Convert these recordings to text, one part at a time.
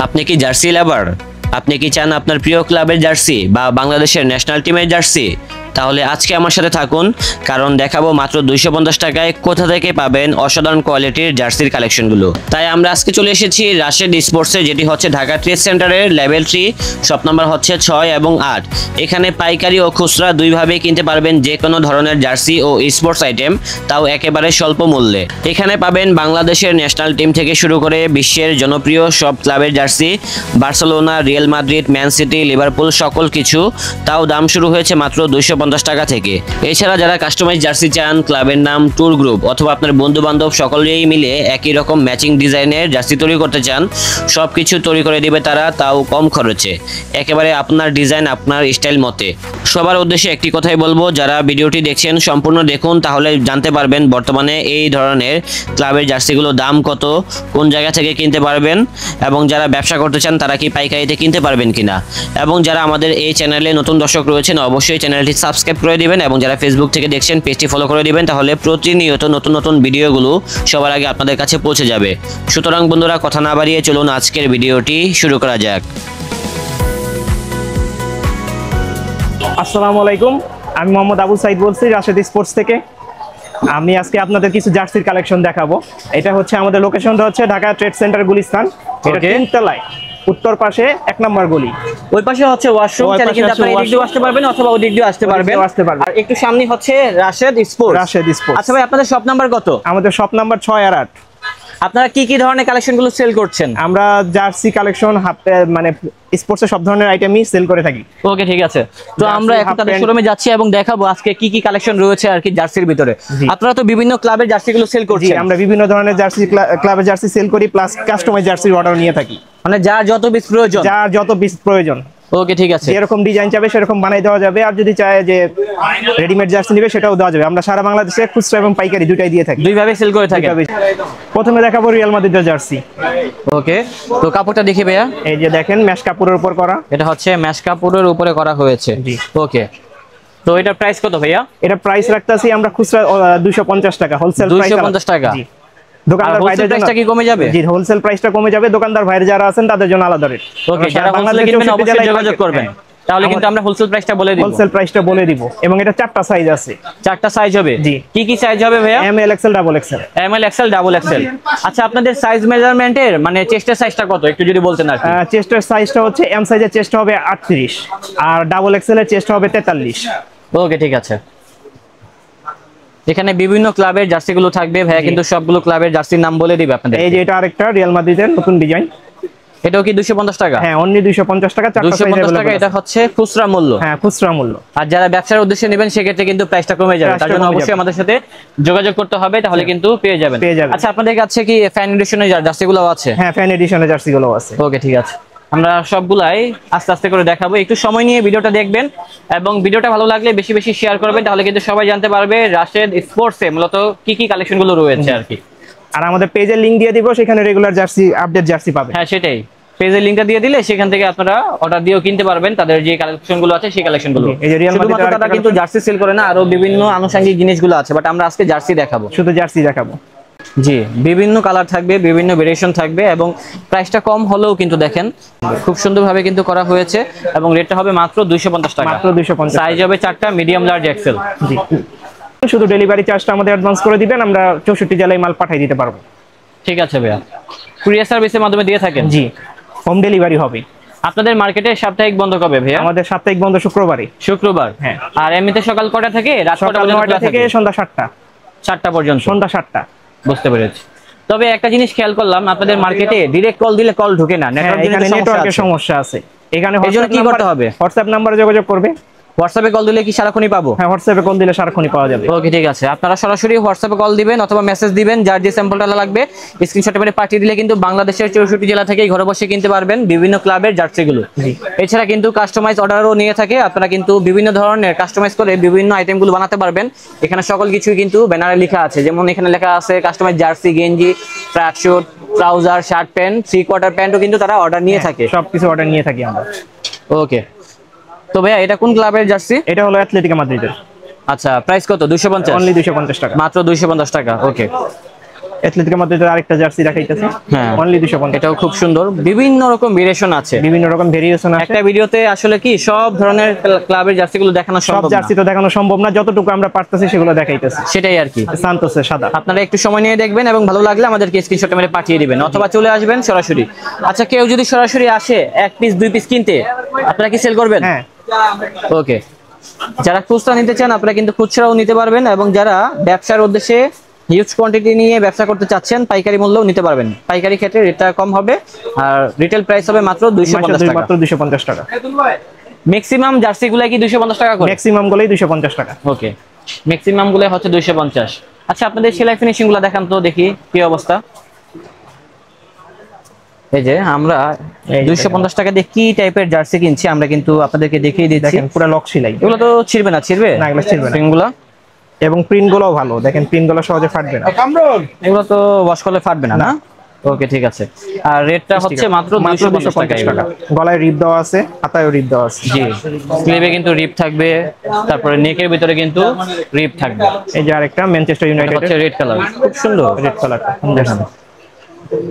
আপনি কি জার্সি লাভার? আপনি কি চান আপনার প্রিয় ক্লাবের জার্সি বা বাংলাদেশের ন্যাশনাল টিমের জার্সি? তাহলে আজকে আমার সাথে থাকুন, কারণ দেখাবো মাত্র 250 টাকায় কোথা থেকে পাবেন অসাধারণ কোয়ালিটির জার্সির কালেকশনগুলো। তাই আমরা আজকে চলে এসেছি রাশেদ স্পোর্টসে, যেটি হচ্ছে ঢাকা ট্রেড সেন্টারের লেভেল 3, শপ নাম্বার হচ্ছে 6 এবং 8। এখানে পাইকারি ও খুচরা দুইভাবেই কিনতে পারবেন যে কোনো ধরনের জার্সি ও স্পোর্টস আইটেম, তাও একেবারে স্বল্প মূল্যে। এখানে পাবেন বাংলাদেশের ন্যাশনাল টিম থেকে শুরু করে বিশ্বের জনপ্রিয় সব ক্লাবের jersey, Barcelona, Real Madrid, man city, Liverpool, সকল কিছু, তাও দাম শুরু হয়েছে মাত্র 250 টাকা থেকে। এছাড়া যারা কাস্টমাইজ জার্সি চান, ক্লাবের নাম, ট্যুর গ্রুপ অথবা আপনার বন্ধু বান্ধব সকলেই মিলে একই রকম ম্যাচিং ডিজাইনের জার্সি তৈরি করতে চান, সব কিছু তৈরি করে দিবে তারা, তাও কম খরচে, একেবারে আপনার ডিজাইন আপনার স্টাইল মতে। সবার উদ্দেশ্যে একটি কথাই বলবো, যারা ভিডিওটি দেখছেন সম্পূর্ণ দেখুন, তাহলে জানতে পারবেন বর্তমানে এই ধরনের ক্লাবের জার্সিগুলো দাম কত, কোন জায়গা থেকে কিনতে পারবেন, এবং যারা ব্যবসা করতে চান তারা কি পাইকারিতে কিনতে পারবেন কিনা। এবং যারা আমাদের এই চ্যানেলে নতুন দর্শক রয়েছেন অবশ্যই চ্যানেলটি সাবস্ক্রাইব করে দিবেন, এবং যারা ফেসবুক থেকে দেখছেন পেজটি ফলো করে দিবেন, তাহলে প্রতিনিয়ত নতুন নতুন ভিডিওগুলো সবার আগে আপনাদের কাছে পৌঁছে যাবে। সুতরাং বন্ধুরা, কথা না বাড়িয়ে চলুন আজকের ভিডিওটি শুরু করা যাক। আসসালামু আলাইকুম, আমি মোহাম্মদ আবু সাইদ বলছি রাশেদ স্পোর্টস থেকে। আমি আজকে আপনাদের কিছু জার্সির কালেকশন দেখাবো। এটা হচ্ছে আমাদের লোকেশনটা হচ্ছে ঢাকা ট্রেড সেন্টার গুলিস্তান, এটা তিনতলায়, উত্তর পাশে 1 নম্বর গলি। ওই পাশে হচ্ছে ওয়াশরুম, চাইলে কিন্তু আপনি এদিক দিয়ে আসতে পারবেন অথবা ওদিক দিয়ে আসতে পারবেন। আর একটু সামনে হচ্ছে রাশেদ স্পোর্টস। রাশেদ স্পোর্টস। আচ্ছা ভাই, আপনাদের শপ নাম্বার কত? আমাদের শপ নাম্বার 6 আর 8। আপনারা কি কি ধরনের কালেকশনগুলো সেল করছেন? আমরা জার্সি কালেকশন, মানে স্পোর্টসের সব ধরনের আইটেমই সেল করে থাকি। ওকে, ঠিক আছে। তো আমরা এখন তাদের শোরুমে যাচ্ছি এবং দেখাবো আজকে কি কি কালেকশন রয়েছে আর কি জার্সির ভিতরে। আপনারা তো বিভিন্ন ক্লাবের জার্সিগুলো সেল করছেন। আমরা বিভিন্ন ধরনের জার্সি, ক্লাবের জার্সি সেল করি, প্লাস কাস্টমাইজ জার্সির অর্ডার নিয়ে থাকি। মানে যার যত পিস প্রয়োজন। যার যত পিস প্রয়োজন। ওকে, ঠিক আছে। যেরকম ডিজাইন চাবে সেরকম বানাই দেওয়া যাবে, আর যদি চায় যে রেডিমেড জার্সি নেবে সেটাও দেওয়া যাবে। আমরা সারা বাংলাদেশে খুচরা এবং পাইকারি দুটাই দিয়ে থাকি, দুইভাবে সেল করে থাকি। প্রথমে দেখাবো রিয়াল মাদ্রিদের জার্সি। ওকে, তো কাপড়টা দেখি ভাইয়া। এই যে দেখেন, ম্যাশ কাপড়ের উপর করা। এটা হচ্ছে ম্যাশ কাপড়ের উপরে করা হয়েছে। জি। ওকে, তো এটার প্রাইস কত ভাইয়া? এটা প্রাইস রাখতেছি আমরা খুচরা 250 টাকা, হোলসেল প্রাইস 250 টাকা। জি। দোকানদার ভাইদের প্রাইসটা কি কমে যাবে? জি, হোলসেল প্রাইসটা কমে যাবে। দোকানদার ভাইরা যারা আছেন তাদের জন্য আলাদা রেট। ওকে, যারা হোলসেলে কিনবেন অবশ্যই যোগাযোগ করবেন। তাহলে কিন্তু আমরা হোলসেল প্রাইসটা বলে দিব। হোলসেল প্রাইসটা বলে দিব। এবং এটা 4টা সাইজ আছে। 4টা সাইজ হবে? জি। কি কি সাইজ হবে ভাইয়া? M L XL double XL. M L XL double XL. আচ্ছা, আপনাদের সাইজ মেজারমেন্টের মানে চেস্টের সাইজটা কত একটু যদি বলতেন আর কি। চেস্টের সাইজটা হচ্ছে এম সাইজের চেস্ট হবে 38 আর ডাবল এক্সেলের চেস্ট হবে 43। ওকে, ঠিক আছে। এখানে বিভিন্ন ক্লাবের জার্সিগুলো থাকবে ভাইয়া, কিন্তু সবগুলো ক্লাবের জার্সির নাম বলে দিবে আপনাদের। এই যে এটা আরেকটা রিয়াল মাদ্রিদের নতুন ডিজাইন। এটাও কি 250 টাকা? হ্যাঁ, অনলি 250 টাকা, 4টা সাইজ 250 টাকা। এটা হচ্ছে খুচরা মূল্য। হ্যাঁ, খুচরা মূল্য। আর যারা ব্যবসার উদ্দেশ্যে নেবেন সেক্ষেত্রে কিন্তু প্রাইসটা কমে যাবে, তার জন্য অবশ্যই আমাদের সাথে যোগাযোগ করতে হবে, তাহলে কিন্তু পেয়ে যাবেন। আচ্ছা, আপনাদের কাছে কি ফ্যান এডিশনের জার্সিগুলো আছে? হ্যাঁ, ফ্যান এডিশনের জার্সিগুলো আছে। ওকে, ঠিক আছে। আমরা সবগুলাই আস্তে আস্তে করে দেখাবো, একটু সময় নিয়ে ভিডিওটা দেখবেন এবং ভিডিওটা ভালো লাগলে বেশি বেশি শেয়ার করবেন, তাহলে কিন্তু সবাই জানতে পারবে রাশেদ স্পোর্টসে মূলত কি কি কালেকশনগুলো রয়েছে আর কি। আর আমাদের পেজের লিংক দিয়ে দিব, সেখানে রেগুলার জার্সি, আপডেট জার্সি পাবেন। হ্যাঁ, সেটাই। পেজের লিংকটা দিয়ে দিলে সেখান থেকে আপনারা অর্ডার দিয়েও কিনতে পারবেন তাদের যে কালেকশনগুলো আছে সেই কালেকশনগুলো। শুধুমাত্র তারা কিন্তু জার্সি সেল করে না, আরো বিভিন্ন আনুষঙ্গিক জিনিসগুলো আছে, বাট আমরা আজকে জার্সি দেখাবো, শুধু জার্সি দেখাবো। জি, বিভিন্ন কালার থাকবে, বিভিন্ন ভেরিয়েশন থাকবে এবং প্রাইসটা কম হলেও কিন্তু দেখেন খুব সুন্দরভাবে কিন্তু করা হয়েছে এবং রেটটা হবে মাত্র 250 টাকা। মাত্র 250। সাইজ হবে 4টা, মিডিয়াম, লার্জ, এক্সেল। জি। শুধু ডেলিভারি চার্জটা আমাদের অ্যাডভান্স করে দিবেন, আমরা 64 জেলায় মাল পাঠিয়ে দিতে পারবো। ঠিক আছে ভাইয়া। কুরিয়ার সার্ভিসের মাধ্যমে দিয়ে থাকেন? জি, হোম ডেলিভারি হবে। আপনাদের মার্কেটে সাপ্তাহিক বন্ধ কবে ভাইয়া? আমাদের সাপ্তাহিক বন্ধ শুক্রবারে। শুক্রবার। হ্যাঁ। আর এমনিতে সকাল কয়টা থেকে রাত কয়টা পর্যন্ত? 9টা থেকে সন্ধ্যা 7টা। 7টা পর্যন্ত? সন্ধ্যা 7টা। বুঝতে পেরেছি। তবে একটা জিনিস খেয়াল করলাম, আপনাদের মার্কেটে ডাইরেক্ট কল দিলে কল ঢোকে না, নেটওয়ার্কের সমস্যা আছে। এখানে কি করতে হবে? হোয়াটসঅ্যাপ নাম্বারে যোগাযোগ করবে। হোয়াটসঅ্যাপে কল দিলে কি সারাক্ষণই পাবো? হ্যাঁ, হোয়াটসঅ্যাপে কল দিলে সারাক্ষণই পাওয়া যাবে। ওকে, ঠিক আছে। আপনারা সরাসরি হোয়াটসঅ্যাপে কল দিবেন অথবা মেসেজ দিবেন, যার যে স্যাম্পলটা লাগবে স্ক্রিনশট করে পাঠিয়ে দিলে কিন্তু বাংলাদেশের 64 জেলা থেকেই ঘরে বসে কিনতে পারবেন বিভিন্ন ক্লাবের জার্সিগুলো। এছাড়া কিন্তু কাস্টমাইজ অর্ডারও নিয়ে থাকে, আপনারা কিন্তু বিভিন্ন ধরনের কাস্টমাইজ করে বিভিন্ন আইটেমগুলো বানাতে পারবেন। এখানে সকল কিছুই কিন্তু ব্যানারে লেখা আছে, যেমন এখানে লেখা আছে কাস্টমাইজ জার্সি, গেঞ্জি, track shoot, trouser, shirt, pant, 3/4 প্যান্টও কিন্তু তারা অর্ডার নিয়ে থাকে। সবকিছু অর্ডার নিয়ে থাকি আমরা। ওকে, তো ভাইয়া এটা কোন ক্লাবের জার্সি? এটা হলো অ্যাথলেটিকো মাদ্রিদের। আচ্ছা, প্রাইস কত? 250? অনলি 250 টাকা। মাত্র 250 টাকা। ওকে, অ্যাথলেটিকের মধ্যে আরেকটা জার্সি দেখাইতেছি, হ্যাঁ অনলি 250। এটাও খুব সুন্দর, বিভিন্ন রকম ভেরিয়েশন আছে, বিভিন্ন রকম ভেরিয়েশন আছে। একটা ভিডিওতে আসলে কি সব ধরনের ক্লাবের জার্সিগুলো দেখানো সব সম্ভব জার্সি না, তো দেখানো সম্ভব না, যতটুকু আমরা পারতেছি সেগুলো দেখাইতেছি। সেটাই আর কি। সান্তোসের সাদা। আপনারা একটু সময় নিয়ে দেখবেন এবং ভালো লাগলে আমাদেরকে স্ক্রিনশট মেরে পাঠিয়ে দিবেন অথবা চলে আসবেন সরাসরি। আচ্ছা, কেউ যদি সরাসরি আসে 1 পিস 2 পিস কিনতে, আপনারা কি সেল করবেন? হ্যাঁ, ওকে। যারা খুচরা নিতে চান আপনারা কিন্তু খুচরাও নিতে পারবেন, এবং যারা ব্যবসার উদ্দেশ্যে হিউজ কোয়ান্টিটি নিয়ে ব্যবসা করতে চাচ্ছেন পাইকারি মূল্যও নিতে পারবেন। পাইকারি ক্ষেত্রে রেটটা কম হবে, আর রিটেল প্রাইস হবে মাত্র 250 টাকা। মাত্র 250 টাকা। ম্যাক্সিমাম জার্সিগুলো কি 250 টাকা করে? ম্যাক্সিমাম গুলোই 250 টাকা। ওকে, ম্যাক্সিমাম গুলো হচ্ছে 250। আচ্ছা, আপনাদের সেলাই ফিনিশিং গুলো দেখান তো দেখি কি অবস্থা। এই যে আমরা 250 টাকা দিয়ে কি টাইপের জার্সি কিনছি আমরা কিন্তু আপনাদেরকে দেখিয়ে দিচ্ছি। দেখেন পুরো লক সেলাই। এগুলো তো ছিড়বে না? ছিড়বে না, এগুলো ছিড়বে না। স্প্রিংগুলো এবং প্রিন্ট গুলোও ভালো, দেখেন প্রিন্ট গুলো সহজে ফাটবে না। এগুলো তো ওয়াশ করলে ফাটবে না, না? ওকে, ঠিক আছে। আর রেটটা হচ্ছে মাত্র 250 টাকা। গলায় রিপ দেওয়া আছে, হাতায়ও রিপ দেওয়া আছে। জি, স্লিভে কিন্তু রিপ থাকবে, তারপরে নেকের ভিতরে কিন্তু রিপ থাকবে। এই যে আরেকটা ম্যানচেস্টার ইউনাইটেড হচ্ছে রেড কালার, খুব সুন্দর রেড কালারটা দেখেন।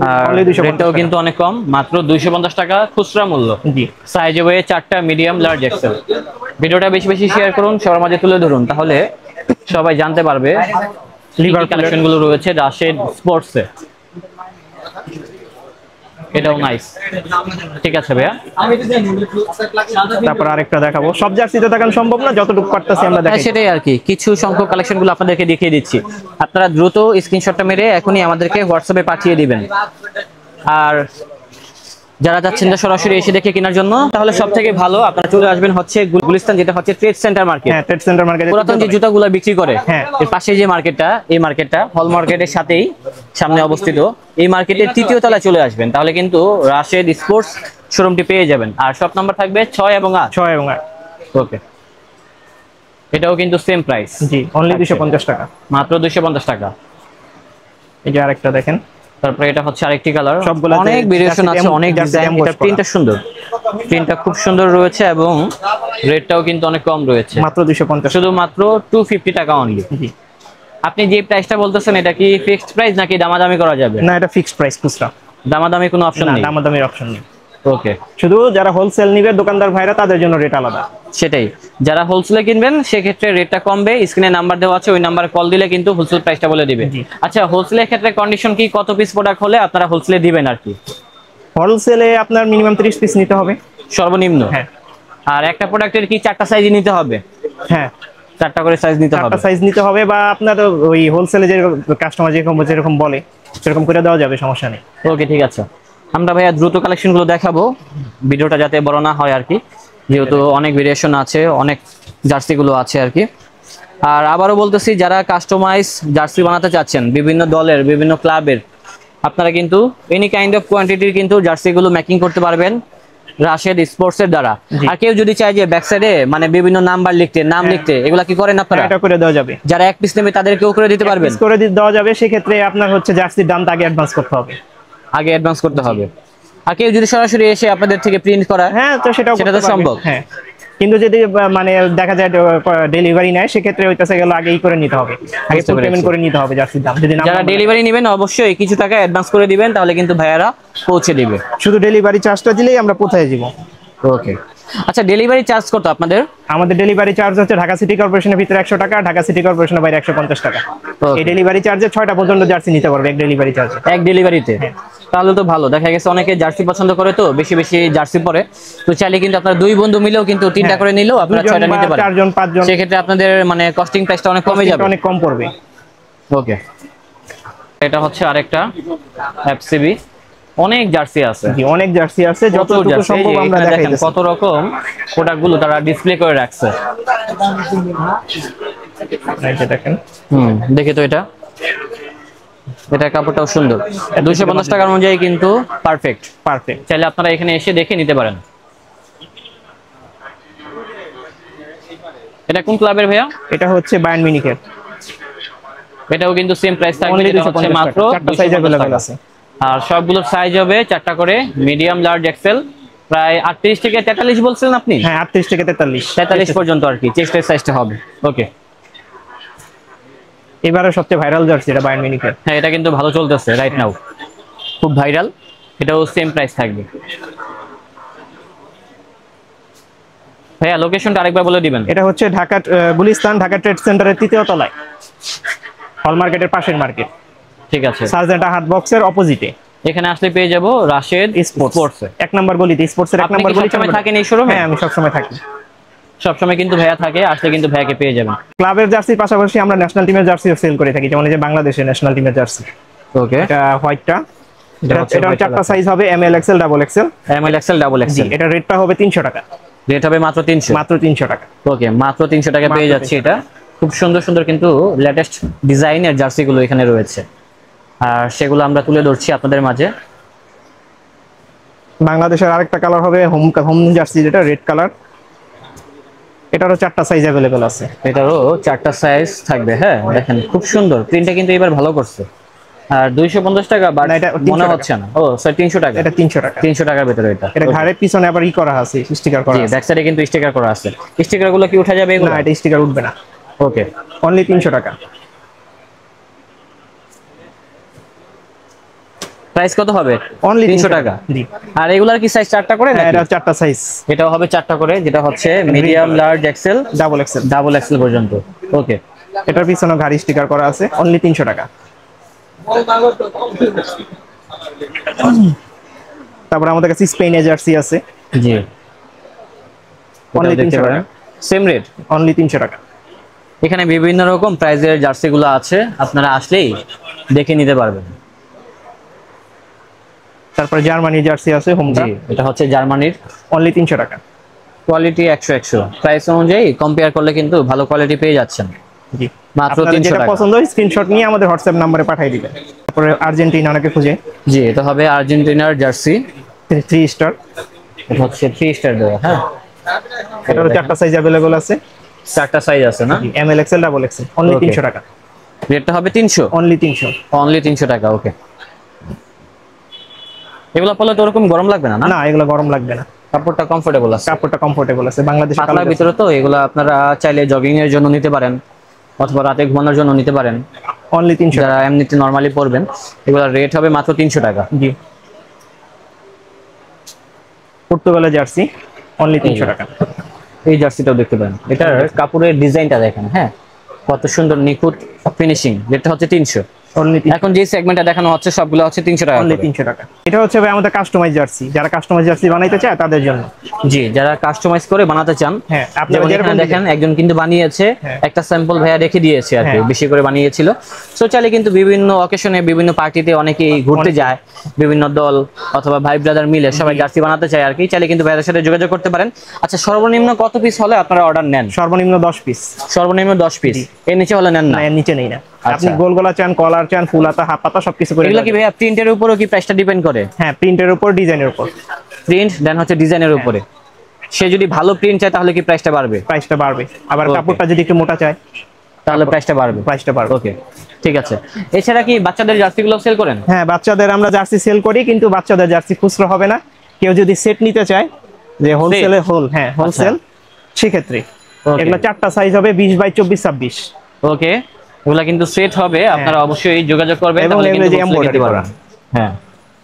আর Only 250 রেটটাও কিন্তু অনেক কম, মাত্র 250 টাকা খুচরা মূল্য। জি, সাইজ হবে 4টা, মিডিয়াম, লার্জ, এক্সেল। ভিডিওটা বেশি বেশি শেয়ার করুন, সবার মাঝে তুলে ধরুন, তাহলে সবাই জানতে পারবে লিভার কালেকশন গুলো রয়েছে রাশেদ স্পোর্টসে। এটাও নাইস, ঠিক আছে ভাইয়া। তারপর আরেকটা দেখাবো। সব জার্সি তো দেখানো সম্ভব না, যতটুকু পারতেছি আমরা হ্যাঁ, দেখাই। সেটাই আর কি, কিছু সংখ্যক কালেকশন গুলো আপনাদেরকে দেখিয়ে দিচ্ছি। আপনারা দ্রুত স্ক্রিনশটটা মেরে এখনই আমাদেরকে হোয়াটসঅ্যাপে পাঠিয়ে দিবেন। আর যারা যাচ্ছেন না সরাসরি এসে দেখে কেনার জন্য, তাহলে সব থেকে ভালো আপনারা চলে আসবেন হচ্ছে গুলিস্তান, যেটা হচ্ছে ট্রেড সেন্টার মার্কেট। হ্যাঁ, ট্রেড সেন্টার মার্কেটে পুরাতন যে জুতাগুলো বিক্রি করে, হ্যাঁ, এর পাশে যে মার্কেটটা, এই মার্কেটটা হল মার্কেটের সাথেই সামনে অবস্থিত। এই মার্কেটের 3য় তলায় চলে আসবেন, তাহলে কিন্তু রাশেদ স্পোর্টস শোরুমটি পেয়ে যাবেন। আর শপ নাম্বার থাকবে 6 এবং 8। 6 এবং 8। ওকে, এটাও কিন্তু সেম প্রাইস। জি, অনলি 250 টাকা। মাত্র 250 টাকা। এই যে আরেকটা দেখেন। তারপরে এটা হচ্ছে আরেকটি কালার, সবগুলো অনেক ভেরিয়েশন আছে, অনেক ডিজাইন। এটা প্রিন্টটা সুন্দর, প্রিন্টটা খুব সুন্দর রয়েছে, এবং রেটটাও কিন্তু অনেক কম রয়েছে, মাত্র 250। শুধু মাত্র 250 টাকা অনলি। জি, আপনি যে প্রাইসটা বলতেছেন এটা কি ফিক্সড প্রাইস নাকি দামাদামি করা যাবে? না, এটা ফিক্সড প্রাইস, খুচরা। দামাদামি কোনো অপশন না, নেই? দামাদামির অপশন নেই। ওকে, শুধু যারা হোলসেল নিবে দোকানদার ভাইরা, তাদের জন্য রেট আলাদা। সেটাই। যারা হোলসেলে কিনবেন সেক্ষেত্রে রেটটা কমবে, স্ক্রিনে নাম্বার দেওয়া আছে, ওই নাম্বারে কল দিলে কিন্তু হোলসেল প্রাইসটা বলে দিবে। জি। আচ্ছা, হোলসেলের ক্ষেত্রে কন্ডিশন কি, কত পিস প্রোডাক্ট হলে আপনারা হোলসেলে দিবেন আর কি? হোলসেলে আপনার মিনিমাম 30 পিস নিতে হবে সর্বনিম্ন? হ্যাঁ। আর একটা প্রোডাক্টের কি 4টা সাইজই নিতে হবে? হ্যাঁ, 4টা করে সাইজ নিতে হবে। 4টা সাইজ নিতে হবে, বা আপনার ওই হোলসেলে যে কাস্টমার যেরকম বলে সেরকম করে দেওয়া যাবে, সমস্যা নেই। ওকে, ঠিক আছে। আমরা ভাইয়া দ্রুত কালেকশন গুলো দেখাবো, ভিডিওটা যাতে বড় না হয় আর কি, যেহেতু অনেক ভেরিয়েশন আছে, অনেক জার্সি গুলো আছে আর কি। আর আবারও বলতেছি, যারা কাস্টমাইজ জার্সি বানাতে চাচ্ছেন বিভিন্ন দলের, বিভিন্ন ক্লাবের, আপনারা কিন্তু এনি কাইন্ড অফ কোয়ান্টিটির কিন্তু জার্সি গুলো মেকিং করতে পারবেন রাশেদ স্পোর্টস এর দ্বারা। আর কেউ যদি চায় যে ব্যাক সাইডে মানে বিভিন্ন নাম্বার লিখতে, নাম লিখতে, এগুলা কি করেন আপনারা? এটা করে দেওয়া যাবে। যারা 1 পিস নেবে তাদেরকেও করে দিতে পারবেন? করে দেওয়া যাবে। সেক্ষেত্রে আপনার হচ্ছে জার্সির দামটা আগে অ্যাডভান্স করতে হবে। আগে অ্যাডভান্স করতে হবে। আর কেউ যদি সরাসরি এসে আপনাদের থেকে প্রিন্ট করা, হ্যাঁ, তো সেটা তো সম্ভব। হ্যাঁ, কিন্তু যদি মানে দেখা যায় ডেলিভারি নেয়, সেক্ষেত্রে ওইটাছে গেল আগেই করে নিতে হবে, আগে ফুল পেমেন্ট করে নিতে হবে জার্সির দাম। যদি যারা ডেলিভারি নেবেন অবশ্যই কিছু টাকা অ্যাডভান্স করে দিবেন, তাহলে কিন্তু ভাইয়ারা পৌঁছে দিবে। শুধু ডেলিভারি চার্জটা দিলেই আমরা কোথায় যাব। ওকে, আচ্ছা, ডেলিভারি চার্জ কত আপনাদের? আমাদের ডেলিভারি চার্জ হচ্ছে ঢাকা সিটি কর্পোরেশনের ভিতরে 100 টাকা, ঢাকা সিটি কর্পোরেশনের বাইরে 150 টাকা। এই ডেলিভারি চার্জে 6টা পর্যন্ত জার্সি নিতে পারবে এক ডেলিভারি চার্জে। এক ডেলিভারিতে? তাহলে তো ভালো। দেখা গেছে অনেকে জার্সি পছন্দ করে, তো বেশি বেশি জার্সি পরে, তো চাইলে কিন্তু আপনারা 2 বন্ধু মিলেও কিন্তু 3টা করে নিলেও আপনারা 6টা নিতে পারেন। 4জন 5জন, সেক্ষেত্রে আপনাদের মানে কস্টিং প্রাইসটা অনেক কমে যাবে, অনেক কম পড়বে। ওকে, এটা হচ্ছে আরেকটা এফসিবি, অনেক জার্সি আছে। জি, অনেক জার্সি আছে, যতটুকু সম্ভব আমরা দেখাইতেছি। কত রকম প্রোডাক্টগুলো তারা ডিসপ্লে করে রাখছে। এই যে দেখেন। দেখি তো এটা কাপড়টাও সুন্দর, 250 টাকার অনুযায়ী কিন্তু পারফেক্ট। চাইলে আপনারা এখানে এসে দেখে নিতে পারেন। এটা কোন ক্লাবের ভাইয়া? এটা হচ্ছে বায়ার্ন মিউনিখের। এটাও কিন্তু সেম প্রাইস থাকবে, এটা হচ্ছে মাত্র 4টা সাইজ अवेलेबल আছে। আর সবগুলোর সাইজ হবে 4টা করে, মিডিয়াম, লার্জ, এক্সেল। প্রায় 38 থেকে 43 বলছিলেন আপনি? হ্যাঁ, 38 থেকে 43 পর্যন্ত আর কি চেস্টের সাইজটা হবে। ওকে, এবারে সবচেয়ে ভাইরাল জার্সি এটা বায়ার্ন মিউনিখের। হ্যাঁ, এটা কিন্তু ভালো চলতেছে রাইট নাও, খুব ভাইরাল। এটাও সেম প্রাইস থাকবে। ভাইয়া লোকেশনটা আরেকবার বলে দিবেন। এটা হচ্ছে ঢাকা গুলিস্তান ঢাকা ট্রেড সেন্টারের 3য় তলায়, হল মার্কেটের পাশের মার্কেট। ঠিক আছে, সার্জেন্টা হাট বক্সের অপোজিটে। এখানে আসলে পেয়ে যাবো রাশেদ স্পোর্টস। 1 নাম্বার গলিতে, স্পোর্টসের 1 নাম্বার গলিতে সময় থাকেন এই শোরুমে? হ্যাঁ, আমি সবসময় থাকি। সবসময় কিন্তু ভাইয়া থাকে, আসলে কিন্তু ভাইয়াকে পেয়ে যাবেন। ক্লাবের জার্সির পাশাপাশি আমরা ন্যাশনাল টিমের জার্সিও সেল করে থাকি, যেমন এই যে বাংলাদেশের ন্যাশনাল টিমের জার্সি। ওকে, এটা হোয়াইটটা, এটা হচ্ছে white 4টা colour। সাইজ হবে, M L XL double XL. M L XL double জি, এক্সেল। এটা রেটটা হবে 300 টাকা। রেট হবে মাত্র 300। মাত্র 300 টাকা। ওকে, মাত্র 300 টাকা পেয়ে মাত্র যাচ্ছে 300 এটা। খুব সুন্দর সুন্দর কিন্তু লেটেস্ট ডিজাইনের জার্সিগুলো এখানে রয়েছে, আর সেগুলো আমরা তুলে ধরছি আপনাদের মাঝে। বাংলাদেশের আরেকটা কালার হবে হোম জার্সি, যেটা রেড কালার। এটারও 4টা সাইজ अवेलेबल আছে। এটারও 4টা সাইজ থাকবে। হ্যাঁ দেখেন, খুব সুন্দর প্রিন্টটা কিন্তু এবার ভালো করছে। আর 250 টাকা, বাট না, এটা 300 মনে টাকা। হচ্ছে না। ও সরি, 300 টাকা। এটা 300 টাকা। 300 টাকার ভিতরে এটা। এটা ঘাড়ের পিছনে আবার করা আছে, স্টিকার করা জি, আছে। ব্যাক সাইডে কিন্তু স্টিকার করা আছে। স্টিকার গুলো কি উঠা যাবে এগুলো? না, এটা স্টিকার উঠবে না। ওকে, অনলি 300 টাকা। প্রাইস কত হবে? অনলি 300 টাকা। জি। আর এগুলার কি সাইজ 4টা করে হ্যাঁ, নাকি? এটা 4টা সাইজ, এটাও হবে 4টা করে, যেটা হচ্ছে medium, large, XL, double XL. Double XL পর্যন্ত। ওকে, এটার পিছনে ঘাড়ি স্টিকার করা আছে, অনলি 300 টাকা। তারপর আমাদের কাছে স্পেনের জার্সি আছে, জি, অনলি এটাও দেখতে 300 পারেন। টাকা। Same rate. অনলি 300 টাকা। এখানে বিভিন্ন রকম প্রাইজের জার্সিগুলো আছে, আপনারা আসলেই দেখে নিতে পারবেন। তারপর জার্মানি জার্সি আছে হোমটা, জি, এটা হচ্ছে জার্মানির। অনলি 300 টাকা। কোয়ালিটি 100 প্রাইস অনুযায়ী কম্পেয়ার করলে কিন্তু ভালো কোয়ালিটি পেয়ে যাচ্ছেন। জি, মাত্র আপনাদের 300 যেটা টাকা। পছন্দ হয় স্ক্রিনশট নিয়ে আমাদের হোয়াটসঅ্যাপ নম্বরে পাঠিয়ে দিবেন। তারপরে আর্জেন্টিনা অনেকে খুঁজে, জি, এটা হবে আর্জেন্টিনার জার্সি। 3 স্টার। এটা হচ্ছে 3 স্টার দেওয়া। হ্যাঁ, এটারও 4টা সাইজ अवेलेबल আছে। 4টা সাইজ আছে না? ML XL double Excel, only Okay. 300 টাকা। রেটটা হবে 300। অনলি 300। অনলি 300 টাকা। ওকে, এগুলো পরলে তো ওরকম গরম লাগবে না? না, না, এগুলো গরম লাগবে না, কাপড়টা কমফোর্টেবল আছে। কাপড়টা কমফোর্টেবল আছে। বাংলাদেশে পাতলার ভিতরে তো এগুলো আপনারা চাইলে জগিং এর জন্য নিতে পারেন, অথবা রাতে ঘুমানোর জন্য নিতে পারেন। অনলি 300 টাকা। যারা এমনিতে নরমালি পরবেন, এগুলোর রেট হবে মাত্র 300 টাকা। জি, পর্তুগালের জার্সি, অনলি 300 টাকা। এই জার্সিটাও দেখতে পারেন, এটার কাপড়ের ডিজাইনটা দেখেন। হ্যাঁ, কত সুন্দর নিখুঁত ফিনিশিং। রেটটা হচ্ছে 300। অনলি এখন যে সেগমেন্টটা দেখানো হচ্ছে সবগুলো হচ্ছে 300 টাকা অনলি করে। 300 টাকা। এটা হচ্ছে ভাই আমাদের কাস্টমাইজ জার্সি, যারা কাস্টমাইজ জার্সি বানাইতে চায় তাদের জন্য। জি, যারা কাস্টমাইজ করে বানাতে চান। হ্যাঁ, আপনারা যেমন যেরকম এখানে দেখেন একজন কিন্তু বানিয়েছে, হ্যাঁ। একটা স্যাম্পল ভাইয়া রেখে দিয়েছে আর কি, হ্যাঁ। বেশি করে বানিয়েছিল। সো চাইলে কিন্তু বিভিন্ন অকেশনে, বিভিন্ন পার্টিতে অনেকেই ঘুরতে যায়, বিভিন্ন দল অথবা ভাই ব্রাদার মিলে সবাই জার্সি বানাতে চায় আর কি, চাইলে কিন্তু ভাইয়াদের সাথে যোগাযোগ করতে পারেন। আচ্ছা, সর্বনিম্ন কত পিস হলে আপনারা অর্ডার নেন? সর্বনিম্ন 10 পিস। সর্বনিম্ন 10 পিস, এর নিচে হলে নেন না? না, এর নিচে নেই না। আপনি আচ্ছা। গোল গলা চান, কলার চান, ফুল হাতা, হাফ হাতা সবকিছু করে এগুলো কি দেওয়া ভাইয়া প্রিন্টের উপরও কি প্রাইসটা ডিপেন্ড করে? যাবে। হ্যাঁ, প্রিন্টের উপর, ডিজাইনের উপর। প্রিন্ট দেন হচ্ছে ডিজাইনের উপরে। সে যদি ভালো প্রিন্ট চায় তাহলে কি প্রাইসটা বাড়বে? প্রাইসটা বাড়বে। আবার Okay. কাপড়টা যদি একটু মোটা চায় তাহলে প্রাইসটা বাড়বে। প্রাইসটা বাড়বে। ওকে, ঠিক আছে। এছাড়া কি বাচ্চাদের জার্সিগুলো সেল করেন? হ্যাঁ, বাচ্চাদের আমরা জার্সি সেল করি, কিন্তু বাচ্চাদের জার্সি খুচরো হবে না। কেউ যদি সেট নিতে চায়, যে হোলসেলে হ্যাঁ হোলসেল, সেক্ষেত্রে Okay. এগুলো 4টা সাইজ হবে, 20 বাই 24 26। ওকে, এগুলা কিন্তু সেট হবে, আপনারা অবশ্যই যোগাযোগ করবেন, এবং তাহলে এগুলো কিন্তু যে wholesale embroidery নিতে পারবেন। হ্যাঁ,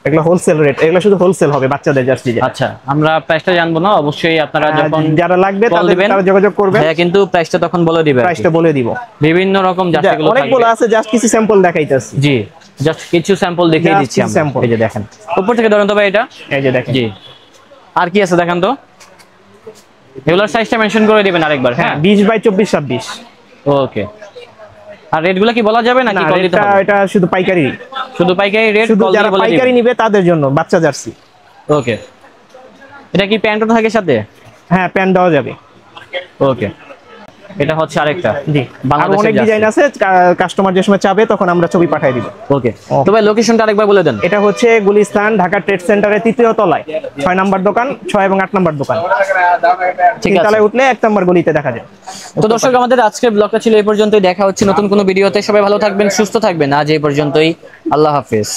এগুলো হোলসেল রেট, এগুলো শুধু হোলসেল হবে বাচ্চাদের জার্সি। আচ্ছা, আমরা প্রাইসটা জানবো না, অবশ্যই আপনারা যখন যারা লাগবে call তাদের দিবেন, তারা যোগাযোগ করবেন, হ্যাঁ, কিন্তু প্রাইসটা তখন বলে দিবেন। প্রাইসটা বলে দিব। বিভিন্ন রকম জার্সিগুলো অনেকগুলো থাকবে। আছে, জাস্ট কিছু স্যাম্পল দেখাইতেছি। জি, জাস্ট কিছু স্যাম্পল দেখিয়ে Just দিচ্ছি কিছু আমরা। sample। এই যে দেখেন, উপর থেকে ধরেন তো ভাই এটা। এই যে দেখেন। জি, আর কি আছে দেখান তো। এগুলোর সাইজটা মেনশন করে দিবেন আরেকবার। হ্যাঁ, হ্যাঁ, 20 বাই 24 26। ওকে। আর রেটগুলো কি বলা যাবে নাকি না, কল দিতে এটা হবে? এটা শুধু পাইকারি, শুধু পাইকারি রেট, শুধু কল যারা দিয়ে বলে পাইকারি দিবেন। নিবে তাদের জন্য বাচ্চা জার্সি। ওকে, এটা কি প্যান্টও থাকে সাথে? হ্যাঁ, প্যান্ট দেওয়া যাবে। ওকে, এটা হচ্ছে আরেকটা। জি, আর বাংলাদেশের অনেক ডিজাইন আছে, কাস্টমার যে সময় চাবে তখন আমরা ছবি পাঠিয়ে দিব। ওকে, তো ভাই লোকেশনটা আরেকবার বলে দেন। এটা হচ্ছে গুলিস্তান ঢাকা ট্রেড সেন্টারের 3য় তলায়, 6 নাম্বার দোকান, 6 এবং 8 নাম্বার দোকান। ঠিক 3 আছে। তলায় উঠলে 1 নাম্বার গলিতে দেখা যায়। তো দর্শক, আমাদের আজকের ব্লগটা ছিল এই পর্যন্তই। দেখা হচ্ছে নতুন কোনো ভিডিওতে। সবাই ভালো থাকবেন, সুস্থ থাকবেন। আজ এই পর্যন্তই, আল্লাহ হাফেজ।